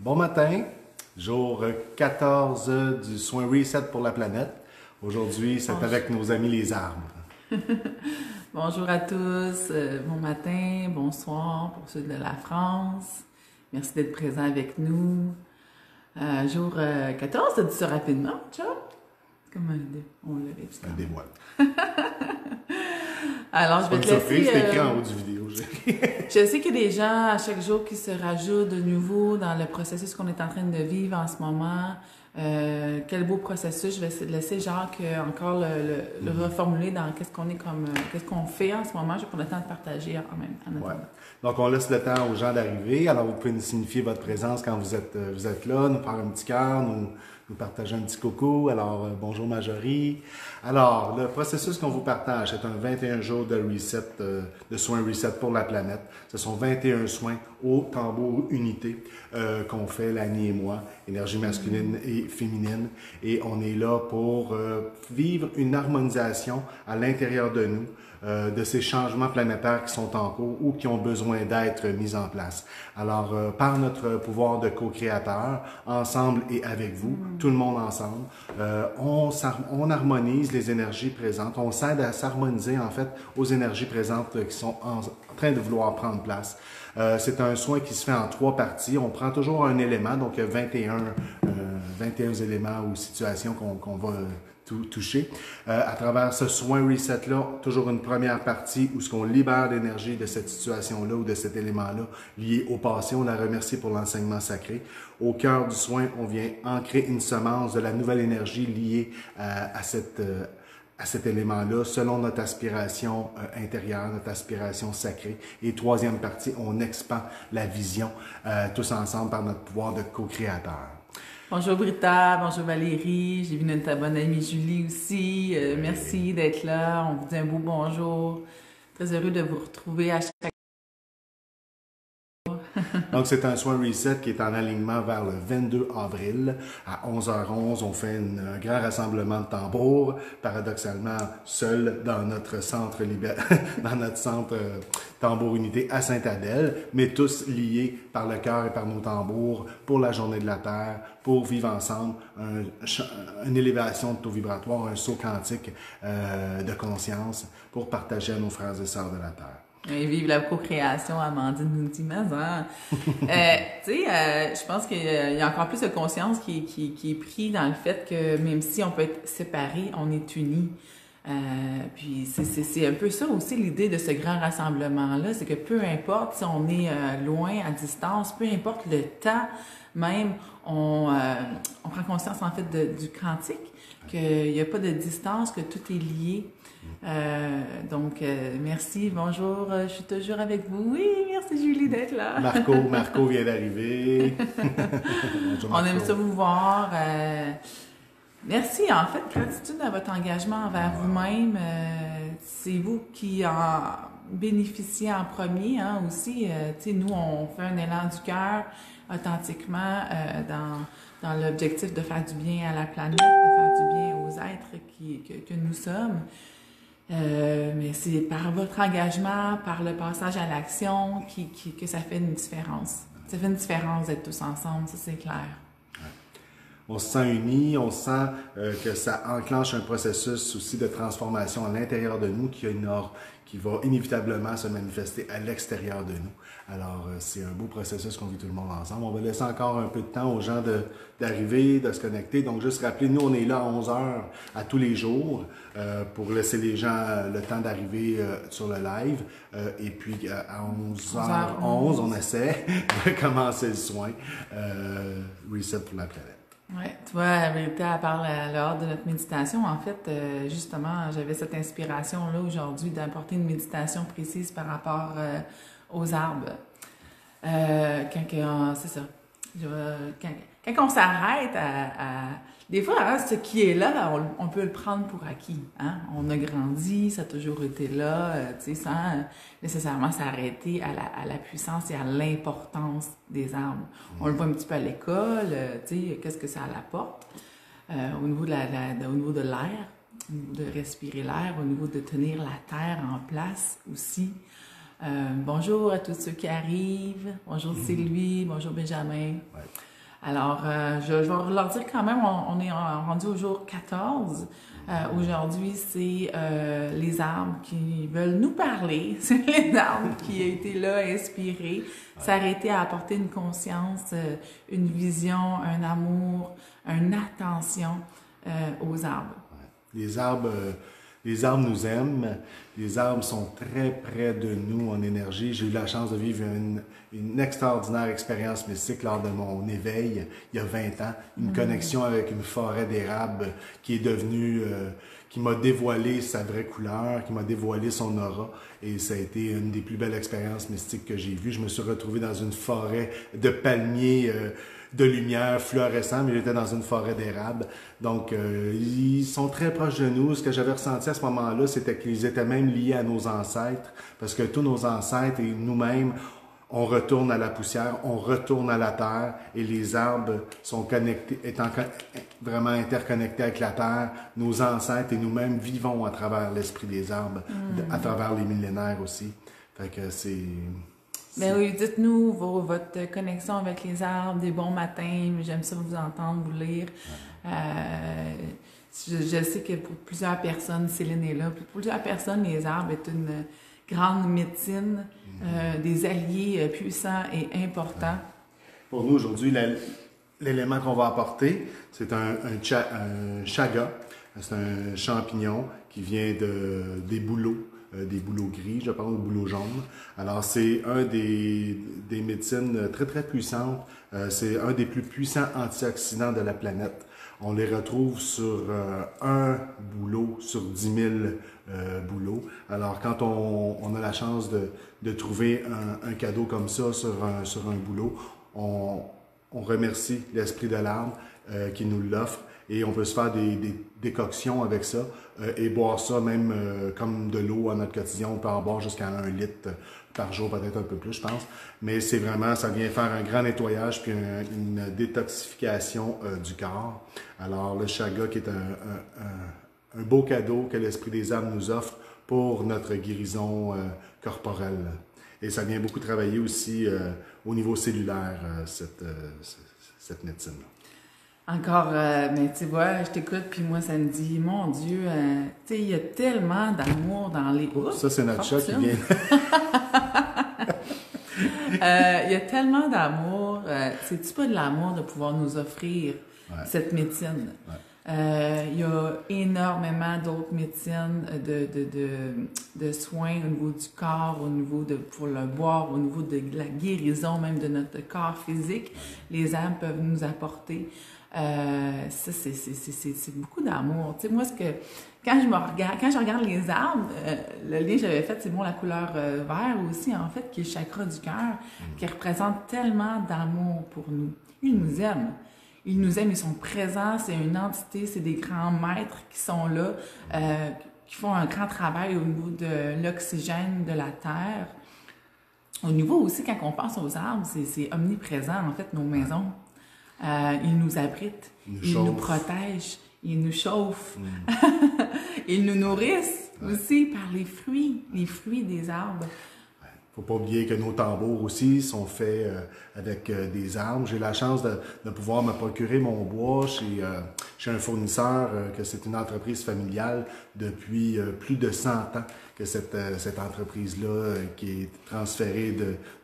Bon matin, jour 14 du soin Reset pour la planète. Aujourd'hui, c'est avec nos amis les arbres. Bonjour à tous, bon matin, bonsoir pour ceux de la France. Merci d'être présents avec nous. Jour 14, t'as dit ça rapidement, tu vois? Comme on l'avait dit. Un dévoile. Alors, je vais te laisser... C'est écrit en haut du vidéo. Je sais qu'il y a des gens à chaque jour qui se rajoutent de nouveau dans le processus qu'on est en train de vivre en ce moment. Quel beau processus. Je vais essayer de laisser Jacques encore le reformuler dans qu'est-ce qu'on fait en ce moment. Je vais prendre le temps de partager en même temps. Ouais. Donc, on laisse le temps aux gens d'arriver. Alors, vous pouvez nous signifier votre présence quand vous êtes là, nous faire un petit cœur, nous partager un petit coucou. Alors, bonjour Marjorie. Alors, le processus qu'on vous partage, c'est un 21 jours de reset, de soins reset pour la planète. Ce sont 21 soins au tambour unité qu'on fait, Lani et moi, énergie masculine et féminine. Et on est là pour vivre une harmonisation à l'intérieur de nous, de ces changements planétaires qui sont en cours ou qui ont besoin d'être mis en place. Alors, par notre pouvoir de co-créateur, ensemble et avec vous, tout le monde ensemble, on harmonise les énergies présentes, on s'aide à s'harmoniser en fait aux énergies présentes qui sont en train de vouloir prendre place. C'est un soin qui se fait en 3 parties. On prend toujours un élément, donc il y a 21 éléments ou situations qu'on va toucher. À travers ce soin reset-là, toujours une première partie où ce qu'on libère l'énergie de cette situation-là ou de cet élément-là lié au passé. On la remercie pour l'enseignement sacré. Au cœur du soin, on vient ancrer une semence de la nouvelle énergie liée à cet élément-là, selon notre aspiration intérieure, notre aspiration sacrée. Et 3e partie, on expand la vision tous ensemble par notre pouvoir de co-créateur. Bonjour Britta, bonjour Valérie, j'ai vu notre bonne amie Julie aussi. Merci d'être là, on vous dit un beau bonjour. Très heureux de vous retrouver à chaque Donc, c'est un soin reset qui est en alignement vers le 22 avril à 11h11. On fait un grand rassemblement de tambours, paradoxalement seul dans notre centre dans notre centre tambour unité à Sainte-Adèle, mais tous liés par le cœur et par nos tambours pour la journée de la Terre, pour vivre ensemble une élévation de taux vibratoire, un saut quantique de conscience pour partager à nos frères et sœurs de la Terre. Et vive la co-création, Amandine nous dit, mais hein. Je pense qu'il y a encore plus de conscience qui est pris dans le fait que même si on peut être séparés, on est unis. Puis c'est un peu ça aussi l'idée de ce grand rassemblement-là, c'est que peu importe si on est loin, à distance, peu importe le temps, même on prend conscience en fait du quantique, qu'il n'y a pas de distance, que tout est lié. Donc, merci, bonjour, je suis toujours avec vous. Oui, merci Julie d'être là. Marco vient d'arriver. On aime ça vous voir. Merci, en fait, gratitude à votre engagement envers vous-même. C'est vous qui en bénéficiez en premier, hein, aussi. Nous, on fait un élan du cœur authentiquement dans l'objectif de faire du bien à la planète, de faire du bien aux êtres que nous sommes. Mais c'est par votre engagement, par le passage à l'action que ça fait une différence. Ça fait une différence d'être tous ensemble, ça c'est clair. On se sent unis, on sent que ça enclenche un processus aussi de transformation à l'intérieur de nous qui va inévitablement se manifester à l'extérieur de nous. Alors, c'est un beau processus qu'on vit tout le monde ensemble. On va laisser encore un peu de temps aux gens d'arriver, de se connecter. Donc, juste rappeler, nous, on est là à 11h à tous les jours pour laisser les gens le temps d'arriver sur le live. Et puis, à 11h11, on essaie de commencer le soin Reset pour la planète. Oui, tu vois, la vérité, elle parle lors de notre méditation. En fait, justement, j'avais cette inspiration-là aujourd'hui d'apporter une méditation précise par rapport aux arbres. C'est ça. Quand on s'arrête des fois, hein, ce qui est là, on peut le prendre pour acquis. Hein? On a grandi, ça a toujours été là, sans nécessairement s'arrêter à la puissance et à l'importance des arbres. On le voit un petit peu à l'école, qu'est-ce que ça apporte au niveau de l'air, au niveau de respirer l'air, au niveau de tenir la terre en place aussi. Bonjour à tous ceux qui arrivent. Bonjour Sylvie, bonjour Benjamin. Ouais. Alors, je vais leur dire quand même, on est rendu au jour 14. Aujourd'hui, c'est les arbres qui veulent nous parler. C'est les arbres qui ont été là, inspirés, s'arrêter à apporter une conscience, une vision, un amour, une attention aux arbres. Les arbres nous aiment. Les arbres sont très près de nous en énergie. J'ai eu la chance de vivre une extraordinaire expérience mystique lors de mon éveil, il y a 20 ans. Une connexion avec une forêt d'érable qui est devenue, qui m'a dévoilé sa vraie couleur, qui m'a dévoilé son aura. Et ça a été une des plus belles expériences mystiques que j'ai vues. Je me suis retrouvé dans une forêt de palmiers, de lumière fluorescent, mais j'étais dans une forêt d'érable. Donc, ils sont très proches de nous. Ce que j'avais ressenti à ce moment-là, c'était qu'ils étaient même liés à nos ancêtres, parce que tous nos ancêtres et nous-mêmes, on retourne à la poussière, on retourne à la terre, et les arbres sont connectés, étant vraiment interconnectés avec la terre. Nos ancêtres et nous-mêmes vivons à travers l'esprit des arbres, à travers les millénaires aussi. Fait que c'est... Ben oui, dites-nous votre connexion avec les arbres, des bons matins. J'aime ça vous entendre, vous lire. Je sais que pour plusieurs personnes, Céline est là. Pour plusieurs personnes, les arbres est une grande médecine, des alliés puissants et importants. Pour nous, aujourd'hui, l'élément qu'on va apporter, c'est un chaga. C'est un champignon qui vient des bouleaux gris, je parle de bouleaux jaunes. Alors, c'est un des médecines très, très puissantes. C'est un des plus puissants antioxydants de la planète. On les retrouve sur un bouleau sur 10 000 bouleaux. Alors, quand on a la chance de trouver un cadeau comme ça sur un bouleau, on remercie l'esprit de l'arbre qui nous l'offre. Et on peut se faire des décoctions avec ça et boire ça même comme de l'eau à notre quotidien. On peut en boire jusqu'à 1 litre par jour, peut-être un peu plus, je pense. Mais c'est vraiment, ça vient faire un grand nettoyage puis une détoxification du corps. Alors, le chaga qui est un beau cadeau que l'Esprit des arbres nous offre pour notre guérison corporelle. Et ça vient beaucoup travailler aussi au niveau cellulaire, cette médecine-là. Encore, mais tu vois, je t'écoute, puis moi, ça me dit, mon Dieu, tu sais, il y a tellement d'amour dans les... Oups, ça, c'est notre chat qui vient. Il y a tellement d'amour. C'est-tu pas de l'amour de pouvoir nous offrir cette médecine? Il y a énormément d'autres médecines de soins au niveau du corps, au niveau pour le boire, au niveau de la guérison même de notre corps physique. Les âmes peuvent nous apporter. Ça, c'est beaucoup d'amour. Tu sais, moi, quand je regarde les arbres, le lien que j'avais fait, c'est bon, la couleur vert aussi, en fait, qui est le chakra du cœur, qui représente tellement d'amour pour nous. Ils nous aiment. Ils nous aiment, ils sont présents, c'est une entité, c'est des grands maîtres qui sont là, qui font un grand travail au niveau de l'oxygène de la terre. Au niveau aussi, quand on pense aux arbres, c'est omniprésent, en fait, nos maisons. Ils nous abritent, ils nous protègent, ils nous chauffent, ils nous nourrissent aussi par les fruits des arbres. Faut pas oublier que nos tambours aussi sont faits avec des arbres. J'ai la chance de pouvoir me procurer mon bois chez un fournisseur, que c'est une entreprise familiale depuis plus de 100 ans, que cette entreprise-là qui est transférée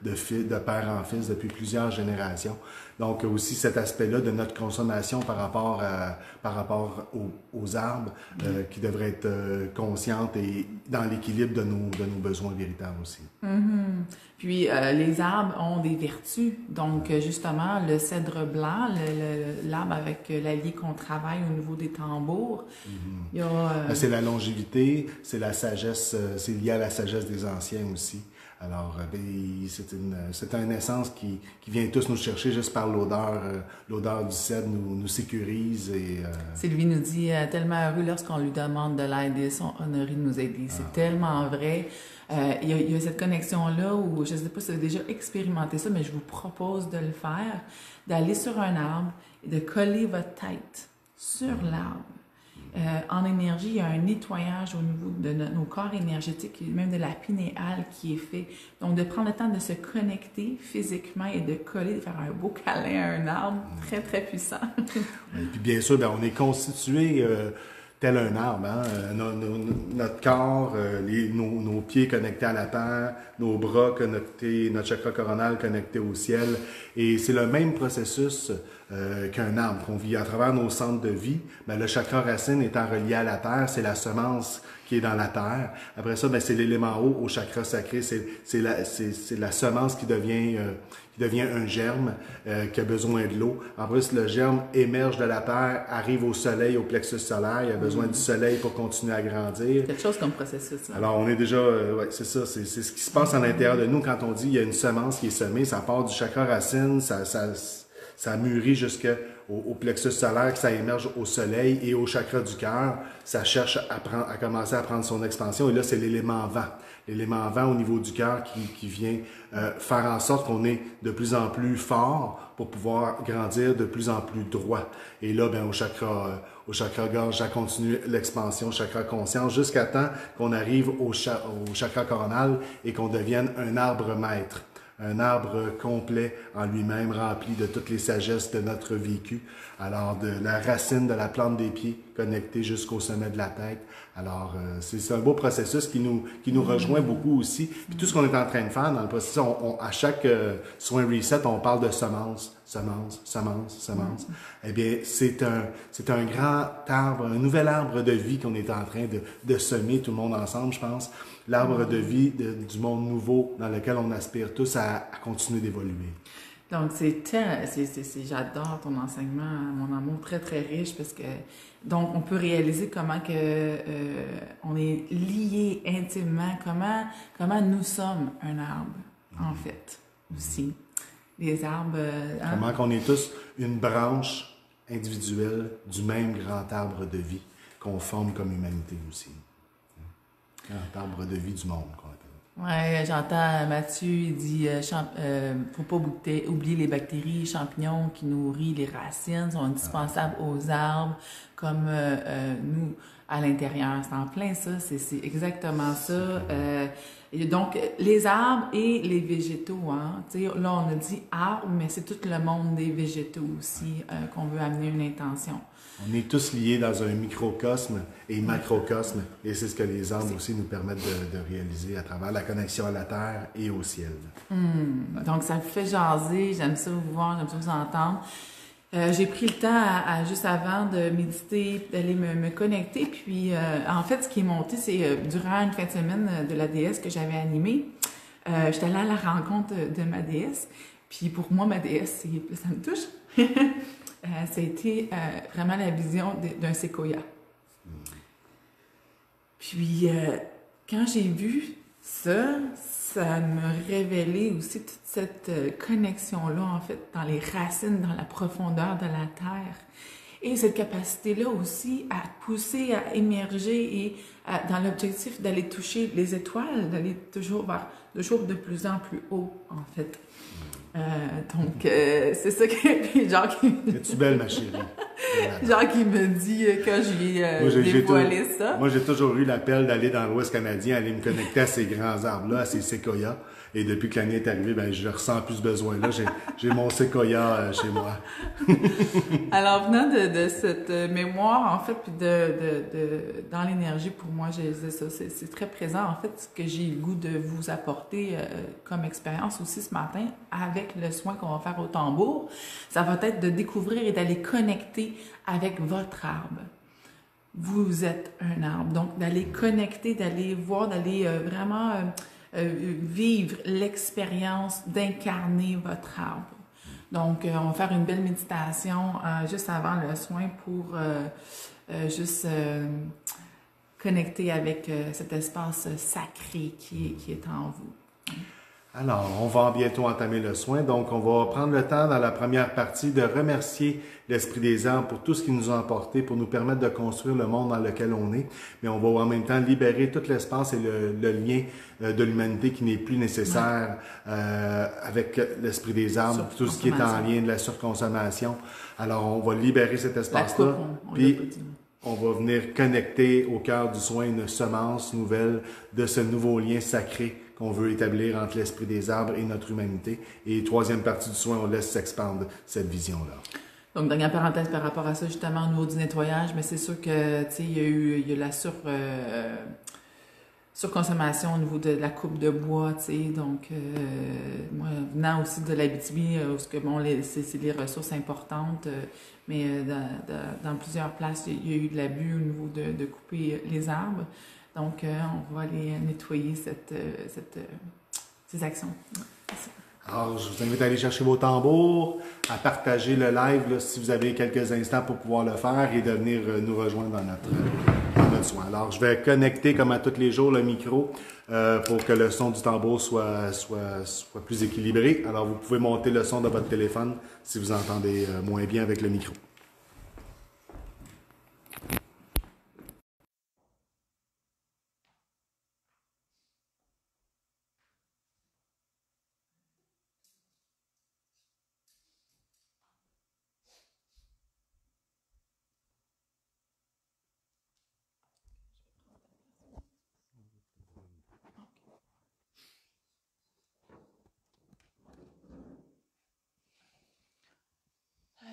de père en fils depuis plusieurs générations. Donc aussi cet aspect-là de notre consommation par rapport aux arbres qui devrait être consciente et dans l'équilibre de nos besoins véritables aussi. Puis les arbres ont des vertus. Donc justement, le cèdre blanc, l'arbre avec l'allié qu'on travaille au niveau des tambours, il y a... C'est la longévité, c'est la sagesse, c'est lié à la sagesse des anciens aussi. Alors, c'est une essence qui vient tous nous chercher juste par l'odeur. L'odeur du cèdre nous sécurise. Sylvie nous dit tellement heureux lorsqu'on lui demande de l'aide et sont honorés de nous aider. C'est tellement vrai. Il y a cette connexion-là où, je ne sais pas si vous avez déjà expérimenté ça, mais je vous propose de le faire, d'aller sur un arbre et de coller votre tête sur l'arbre En énergie, il y a un nettoyage au niveau de nos corps énergétiques, même de la pinéale qui est fait. Donc, de prendre le temps de se connecter physiquement et de coller, de faire un beau câlin à un arbre, très, très puissant. Et puis, bien sûr, on est constitué tel un arbre. Hein? Notre corps, nos pieds connectés à la terre, nos bras connectés, notre chakra coronal connecté au ciel. Et c'est le même processus qu'un arbre qu'on vit à travers nos centres de vie. Mais le chakra racine étant relié à la terre, c'est la semence qui est dans la terre. Après ça, c'est l'élément haut au chakra sacré. C'est la semence qui devient un germe qui a besoin de l'eau. En plus, le germe émerge de la terre, arrive au soleil, au plexus solaire. Il a besoin du soleil pour continuer à grandir. Quelque chose comme processus. Là. Alors, on est déjà... ouais, c'est ça. C'est ce qui se passe à l'intérieur de nous quand on dit il y a une semence qui est semée. Ça part du chakra racine, ça mûrit jusqu'au plexus solaire, que ça émerge au soleil et au chakra du cœur. Ça cherche à commencer à prendre son expansion. Et là, c'est l'élément vent. L'élément vent au niveau du cœur qui vient faire en sorte qu'on est de plus en plus fort pour pouvoir grandir de plus en plus droit. Et là, au chakra gorge, ça continue l'expansion, chakra conscience, jusqu'à temps qu'on arrive au chakra coronal et qu'on devienne un arbre maître. Un arbre complet en lui-même, rempli de toutes les sagesses de notre vécu. Alors, de la racine de la plante des pieds connectée jusqu'au sommet de la tête. Alors, c'est un beau processus qui nous rejoint beaucoup aussi. Puis tout ce qu'on est en train de faire dans le processus, à chaque soin reset, on parle de semence. Eh bien, c'est un grand arbre, un nouvel arbre de vie qu'on est en train de semer tout le monde ensemble, je pense. L'arbre de vie du monde nouveau dans lequel on aspire tous à continuer d'évoluer. Donc, j'adore ton enseignement, mon amour, très, très riche, parce que, donc, on peut réaliser comment que on est liés intimement, comment nous sommes un arbre, en fait, aussi. Les arbres... Comment qu'on est tous une branche individuelle du même grand arbre de vie qu'on forme comme humanité aussi. Grand arbre de vie du monde, qu'on appelle. Ouais, j'entends Mathieu, il dit faut pas oublier les bactéries, champignons qui nourrissent les racines, sont indispensables aux arbres, comme nous à l'intérieur. C'est en plein ça, c'est exactement ça. Et donc, les arbres et les végétaux, hein. Tu sais, là, on a dit arbres, mais c'est tout le monde des végétaux aussi qu'on veut amener une intention. On est tous liés dans un microcosme et macrocosme, et c'est ce que les arbres aussi nous permettent de réaliser à travers la connexion à la terre et au ciel. Donc, ça me fait jaser, j'aime ça vous voir, j'aime ça vous entendre. J'ai pris le temps juste avant de méditer, d'aller me connecter. Puis, en fait, ce qui est monté, c'est durant une fin de semaine de la déesse que j'avais animée. J'étais allée à la rencontre de ma déesse. Puis, pour moi, ma déesse, ça me touche. Ça a été vraiment la vision d'un séquoia. Puis, quand j'ai vu ça, ça me révélait aussi toute cette connexion-là, en fait, dans les racines, dans la profondeur de la terre. Et cette capacité-là aussi à pousser, à émerger et dans l'objectif d'aller toucher les étoiles, d'aller toujours de plus en plus haut, en fait. Donc, c'est ça que Jacques... Es-tu belle, ma chérie? Jacques, il me dit quand j'ai dévoilé ça. Moi, j'ai toujours eu l'appel d'aller dans l'Ouest canadien, aller me connecter à ces grands arbres-là, à ces séquoias. Et depuis que l'année est arrivée, je ne ressens plus ce besoin-là. J'ai mon séquoia chez moi. Alors, venant de cette mémoire, en fait, puis dans l'énergie, pour moi, c'est très présent. En fait, ce que j'ai le goût de vous apporter comme expérience aussi ce matin, avec le soin qu'on va faire au tambour, ça va être de découvrir et d'aller connecter avec votre arbre. Vous êtes un arbre. Donc, d'aller connecter, d'aller voir, d'aller vraiment... vivre l'expérience d'incarner votre arbre. Donc, on va faire une belle méditation juste avant le soin pour juste connecter avec cet espace sacré qui est en vous. Alors, on va bientôt entamer le soin, donc on va prendre le temps dans la première partie de remercier l'Esprit des arbres pour tout ce qu'il nous a apporté, pour nous permettre de construire le monde dans lequel on est, mais on va en même temps libérer tout l'espace et le lien de l'humanité qui n'est plus nécessaire avec l'Esprit des arbres, tout ce qui est en lien de la surconsommation. Alors, on va libérer cet espace-là. On l'a pas dit. on va venir connecter au cœur du soin une semence nouvelle de ce nouveau lien sacré qu'on veut établir entre l'esprit des arbres et notre humanité. Et troisième partie du soin, on laisse s'expandre cette vision-là. Donc, dernière parenthèse par rapport à ça, justement, au niveau du nettoyage, mais c'est sûr que, tu sais, il y a la surconsommation au niveau de la coupe de bois, tu sais, donc, moi, venant aussi de l'Abitibi, où c'est des ressources importantes, mais dans plusieurs places, il y a eu de l'abus au niveau de couper les arbres. Donc, on va aller nettoyer ces actions. Merci. Alors, je vous invite à aller chercher vos tambours, à partager le live là, si vous avez quelques instants pour pouvoir le faire et de venir nous rejoindre dans notre soin. Alors, je vais connecter comme à tous les jours le micro pour que le son du tambour soit plus équilibré. Alors, vous pouvez monter le son de votre téléphone si vous entendez moins bien avec le micro.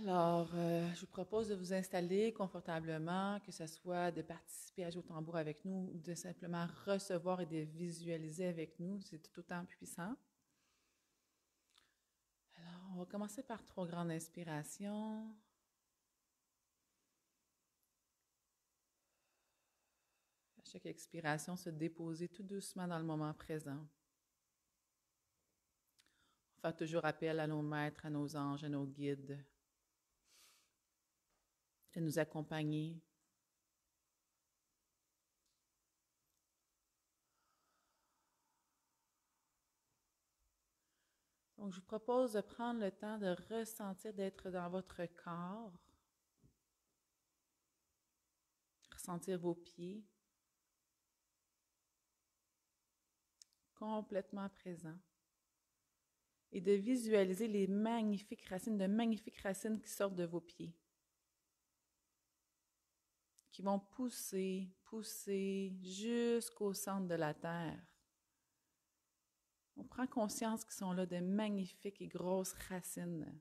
Alors, je vous propose de vous installer confortablement, que ce soit de participer à jouer au tambour avec nous ou de simplement recevoir et de visualiser avec nous. C'est tout autant puissant. Alors, on va commencer par 3 grandes inspirations. À chaque expiration, se déposer tout doucement dans le moment présent. On va faire toujours appel à nos maîtres, à nos anges, à nos guides, de nous accompagner. Donc, je vous propose de prendre le temps de ressentir, d'être dans votre corps, ressentir vos pieds, complètement présents, et de visualiser les magnifiques racines qui sortent de vos pieds, qui vont pousser jusqu'au centre de la terre. On prend conscience qu'ils sont là de magnifiques et grosses racines.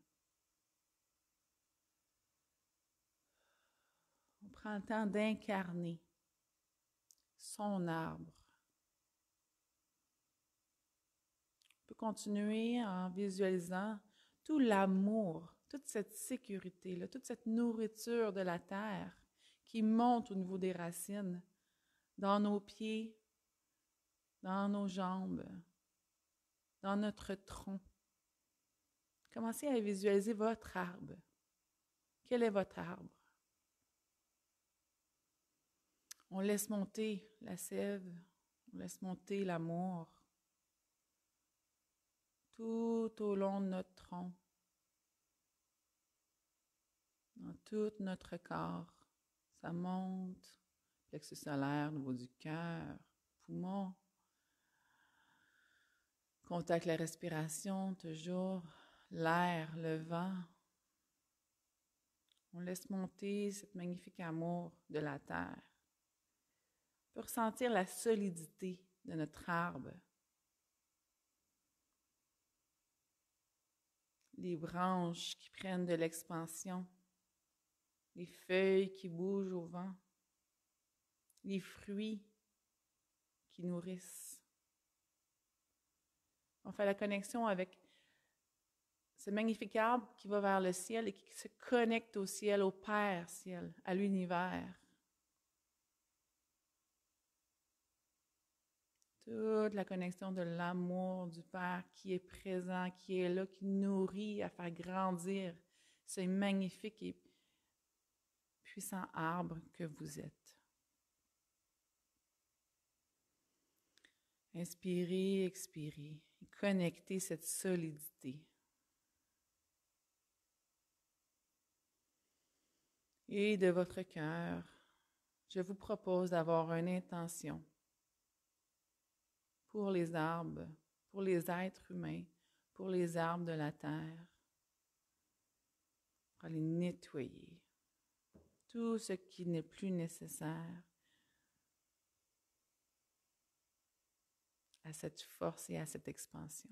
On prend le temps d'incarner son arbre. On peut continuer en visualisant tout l'amour, toute cette sécurité-là, toute cette nourriture de la terre qui monte au niveau des racines, dans nos pieds, dans nos jambes, dans notre tronc. Commencez à visualiser votre arbre. Quel est votre arbre? On laisse monter la sève, on laisse monter l'amour tout au long de notre tronc, dans tout notre corps. Ça monte, plexus solaire, au niveau du cœur, poumon. Contacte la respiration, toujours l'air, le vent. On laisse monter cet magnifique amour de la terre. On peut ressentir la solidité de notre arbre. Les branches qui prennent de l'expansion, les feuilles qui bougent au vent, les fruits qui nourrissent. On fait la connexion avec ce magnifique arbre qui va vers le ciel et qui se connecte au ciel, au Père ciel, à l'univers. Toute la connexion de l'amour du Père qui est présent, qui est là, qui nourrit à faire grandir ce magnifique et puissant arbre que vous êtes. Inspirez, expirez, connectez cette solidité. Et de votre cœur, je vous propose d'avoir une intention pour les arbres, pour les êtres humains, pour les arbres de la terre, pour les nettoyer, tout ce qui n'est plus nécessaire à cette force et à cette expansion.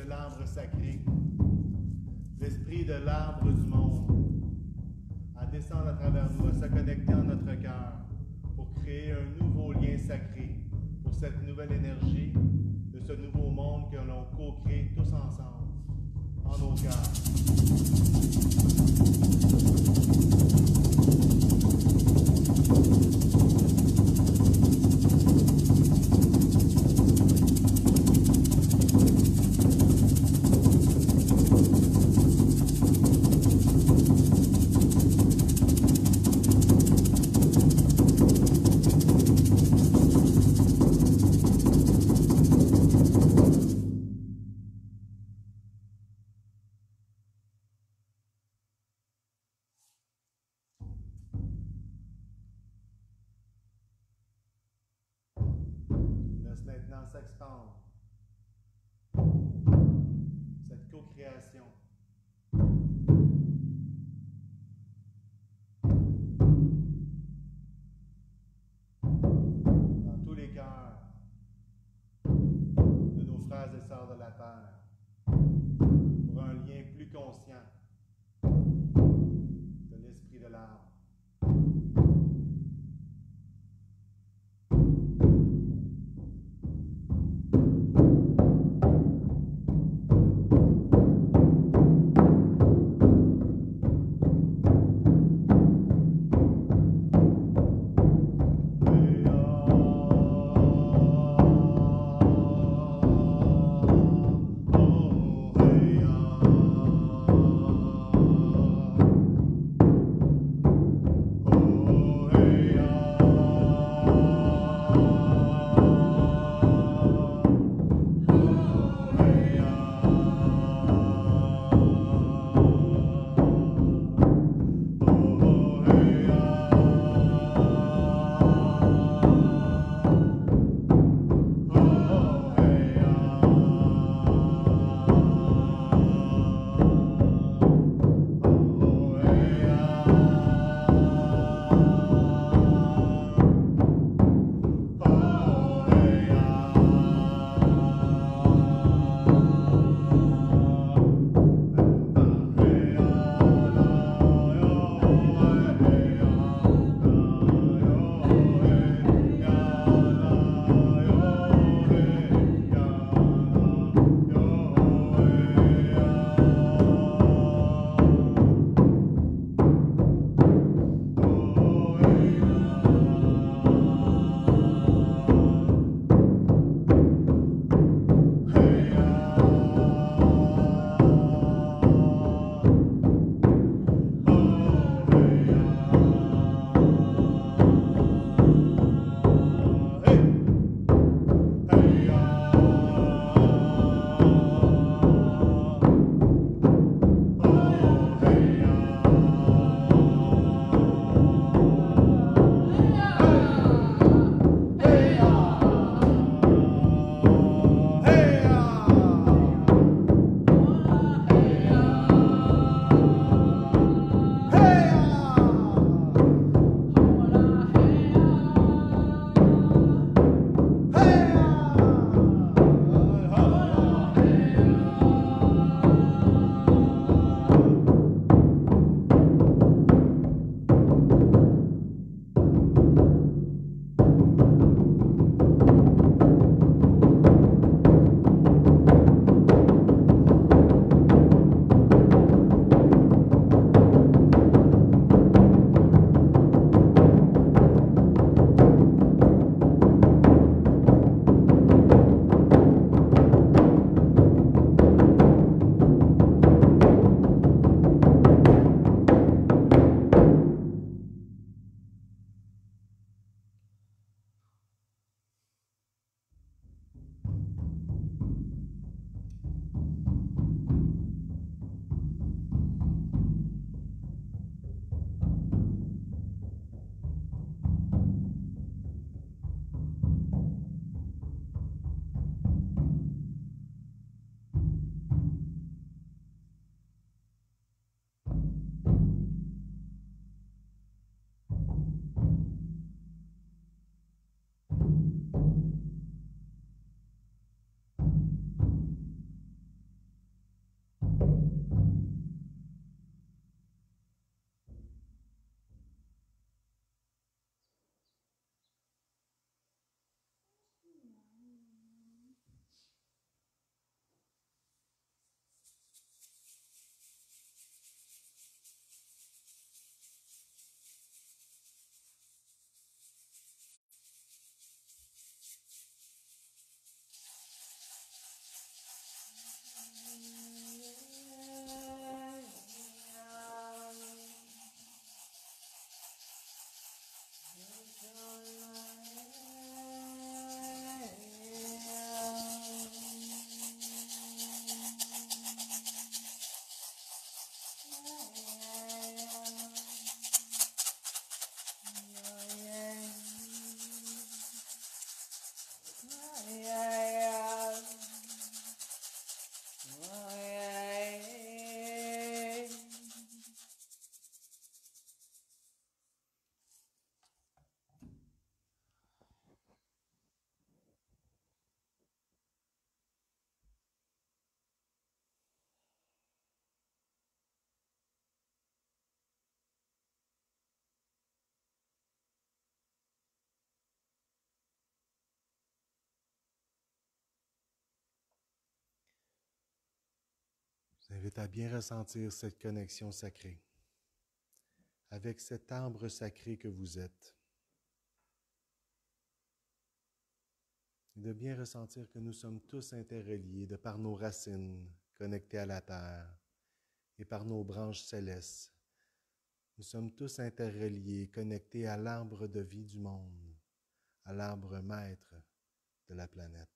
de l'arbre sacré, l'esprit de l'arbre du monde, à descendre à travers nous, à se connecter en notre cœur pour créer un nouveau lien sacré pour cette nouvelle énergie de ce nouveau monde que l'on co-crée tous ensemble en nos cœurs. Laisse maintenant s'expandre cette co-création. Dans tous les cœurs de nos frères et sœurs de la Terre, pour un lien plus conscient de l'esprit de l'arbre. Je vous invite à bien ressentir cette connexion sacrée avec cet arbre sacré que vous êtes. Et de bien ressentir que nous sommes tous interreliés de par nos racines connectées à la terre et par nos branches célestes. Nous sommes tous interreliés, connectés à l'arbre de vie du monde, à l'arbre maître de la planète.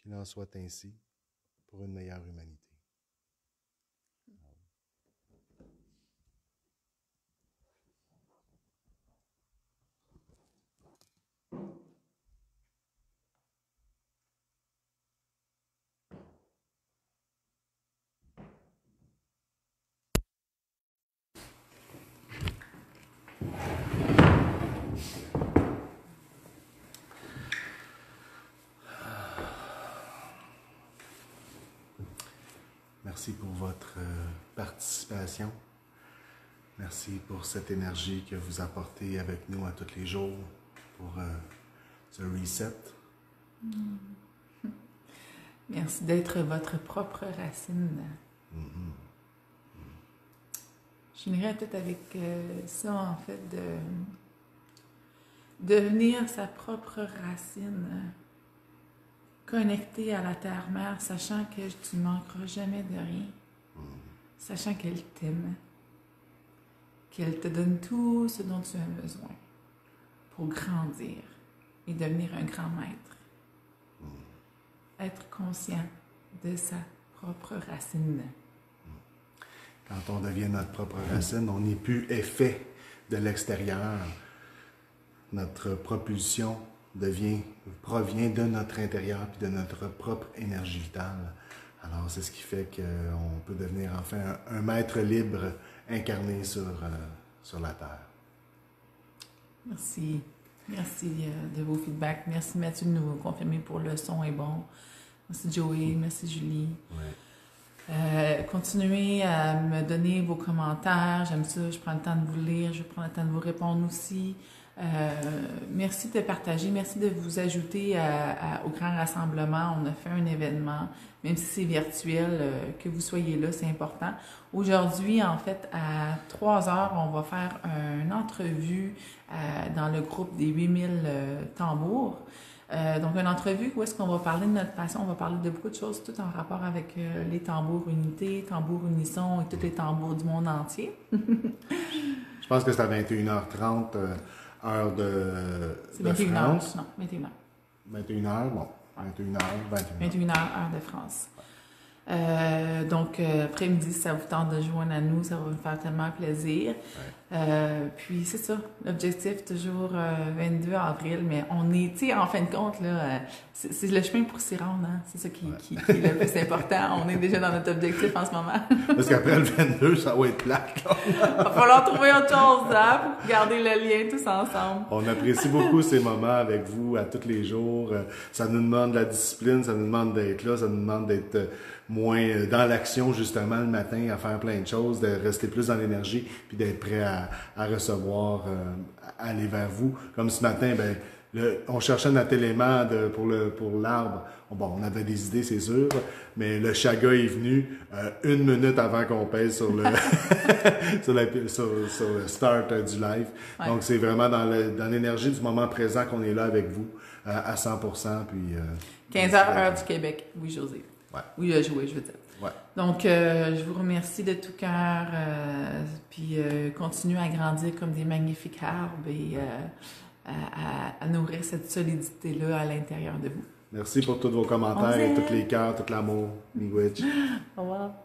Qu'il en soit ainsi pour une meilleure humanité. Merci pour votre participation. Merci pour cette énergie que vous apportez avec nous à tous les jours pour ce reset. Merci d'être votre propre racine. Je finirais peut-être avec ça, en fait, de devenir sa propre racine, connecté à la terre-mère, sachant que tu ne manqueras jamais de rien, sachant qu'elle t'aime, qu'elle te donne tout ce dont tu as besoin pour grandir et devenir un grand maître. Être conscient de sa propre racine. Quand on devient notre propre racine, on n'est plus effet de l'extérieur. Notre propulsion provient de notre intérieur et de notre propre énergie vitale. Alors, c'est ce qui fait qu'on peut devenir enfin un maître libre incarné sur la Terre. Merci. Merci de vos feedbacks. Merci Mathieu de nous confirmer pour le son est bon. Merci Joey, merci Julie. Ouais. Continuez à me donner vos commentaires. J'aime ça, je prends le temps de vous lire, je prends le temps de vous répondre aussi. Merci de partager, merci de vous ajouter au grand rassemblement. On a fait un événement, même si c'est virtuel, que vous soyez là, c'est important. Aujourd'hui, en fait, à 3 heures, on va faire une entrevue dans le groupe des 8000 tambours. Donc, une entrevue où est-ce qu'on va parler de notre passion, on va parler de beaucoup de choses, tout en rapport avec les tambours unité, tambours unisson et tous les tambours du monde entier. Je pense que c'est à 21h30, heure C'est de 21h, France. non, 21h. 21h, bon, 21h. 21h, heure de France. Donc, après-midi, si ça vous tente de joindre à nous, ça va nous faire tellement plaisir. Ouais. Puis, c'est ça, l'objectif, toujours 22 avril, mais on est, tu sais, en fin de compte, là, c'est le chemin pour s'y rendre, hein? C'est ça qui est le plus important. On est déjà dans notre objectif en ce moment. Parce qu'après le 22, ça va être plate. Il va falloir trouver autre chose, hein, pour garder le lien tous ensemble. On apprécie beaucoup ces moments avec vous à tous les jours. Ça nous demande de la discipline, ça nous demande d'être là, ça nous demande d'être moins dans l'action justement le matin, à faire plein de choses, de rester plus dans l'énergie, puis d'être prêt à recevoir, à aller vers vous. Comme ce matin, ben on cherchait notre élément pour l'arbre. Bon, on avait des idées, c'est sûr, mais le chaga est venu 1 minute avant qu'on pèse sur le sur le start du live. Ouais. Donc, c'est vraiment dans l'énergie du moment présent qu'on est là avec vous à 100%. Puis 15h heure du Québec. Oui, José. Ouais. Oui, Joël, je veux dire. Ouais. Donc, je vous remercie de tout cœur. Puis, continuez à grandir comme des magnifiques arbres et à nourrir cette solidité-là à l'intérieur de vous. Merci pour tous vos commentaires et tous les cœurs, tout l'amour. Miigwech. Au revoir.